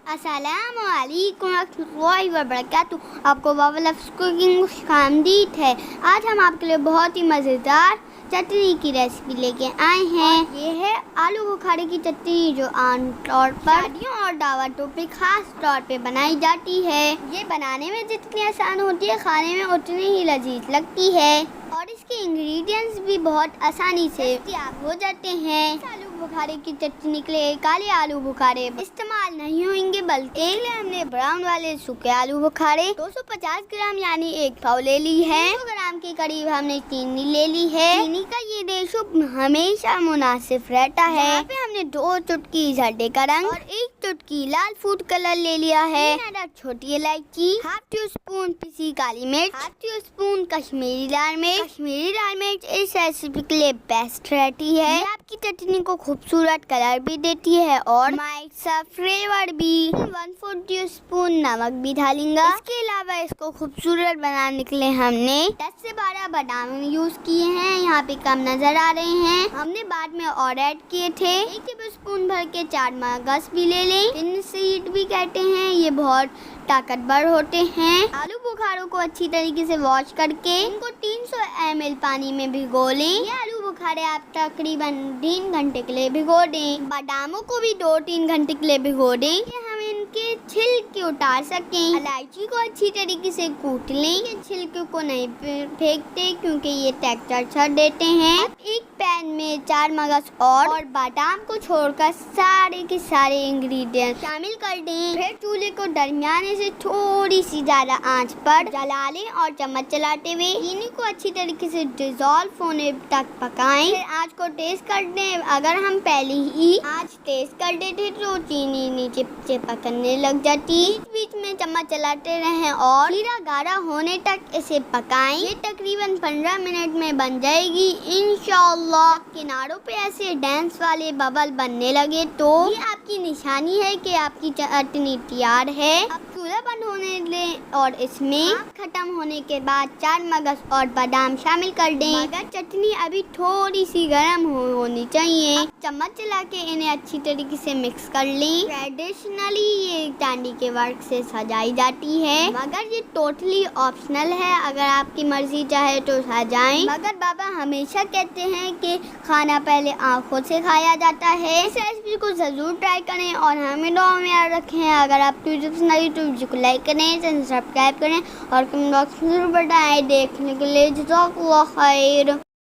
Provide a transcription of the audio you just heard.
अस्सलामुअलैकुम रहमतुल्लाहि व बरकातुहू। आपको बाबा लफ्ज़ कुकिंग में खुशामदीद है। आज हम आपके लिए बहुत ही मज़ेदार चटनी की रेसिपी लेके आए हैं। ये है आलू बुखारे की चटनी, जो आम तौर पर शादियों और दावतों पे खास तौर पे बनाई जाती है। ये बनाने में जितनी आसान होती है, खाने में उतनी ही लजीज लगती है और इसके इंग्रेडिएंट्स भी बहुत आसानी से तैयार हो जाते हैं। आलू बुखारे की चटनी के लिए काले आलू बुखारे इस्तेमाल नहीं होंगे, बल्कि हमने ब्राउन वाले सूखे आलू बुखारे 250 ग्राम यानी 1 पाव ले ली है। 100 ग्राम के करीब हमने चीनी ले ली है। चीनी का ये रेशो हमेशा मुनासिब रहता है। यहाँ पे हमने 2 चुटकी हल्दी का रंग और 1 चुटकी लाल फूड कलर ले लिया है। छोटी इलायची, हाफ टी स्पून पिसी काली मिर्च, हाफ टी स्पून कश्मीरी लाल मिर्च। कश्मीरी लाल मिर्च इस रेसिपी के लिए बेस्ट रहती है। ये आपकी चटनी को खूबसूरत कलर भी देती है और माइट सा फ्लेवर भी। 1/4 टीस्पून नमक भी डालेंगे। इसके अलावा इसको खूबसूरत बनाने के लिए हमने 10 से 12 बादाम यूज किए हैं। यहाँ पे कम नजर आ रहे हैं, हमने बाद में और ऐड किए थे। 1 टेबलस्पून भर के 4 मगज भी ले लें। इन सीड भी कहते हैं, ये बहुत ताकतवर होते हैं। आलू बुखारों को अच्छी तरीके से वॉश करके इनको 300 ml पानी में भिगो लें। ये आलू बुखारे आप तकरीबन 3 घंटे के लिए भिगो दें। बादामों को भी 2-3 घंटे के लिए भिगो दें, हम इनके छिलके उतार सकें। इलायची को अच्छी तरीके से कूट लें। ये छिलके को नहीं फेंकते क्योंकि ये टेक्सचर छोड़ देते हैं। एक पैन में 4 मगज और बादाम को छोड़कर सारे के सारे इंग्रेडिएंट शामिल कर दें। फिर चूल्हे को दरमियाने से थोड़ी सी ज्यादा आंच पर जला लें और चम्मच चलाते हुए चीनी को अच्छी तरीके से डिजोल्व होने तक पकाएं। फिर आंच को तेज कर दें। अगर हम पहले ही आंच तेज कर देते तो चीनी नीचे से पकने लग जाती। बीच में चम्मच चलाते रहें और हीरा गाढ़ा होने तक इसे पकाएं। ये तकरीबन 15 मिनट में बन जाएगी इंशाअल्लाह। किनारों पे ऐसे डांस वाले बबल बनने लगे तो ये आपकी निशानी है कि आपकी चटनी तैयार है। अब चूल्हा बंद होने दें और इसमें खत्म होने के बाद 4 मगज और बादाम शामिल कर दें। मगर चटनी अभी थोड़ी सी गर्म होनी चाहिए। अब चम्मच चला के इन्हें अच्छी तरीके से मिक्स कर लें। ट्रेडिशनली ये चांदी के वर्क से सजाई जाती है, मगर ये टोटली ऑप्शनल है। अगर आपकी मर्जी चाहे तो सजाएं, मगर बाबा हमेशा कहते हैं कि खाना पहले आंखों से खाया जाता है। इस रेसिपी को जरूर ट्राई करें और हमें दुआ में याद रखें। अगर आपको वीडियो पसंद आई तो वीडियो को लाइक करें, चैनल सब्सक्राइब करें और कमेंट बॉक्स में जरूर बताएं। देखने के लिए जज़ाकल्लाह खैर।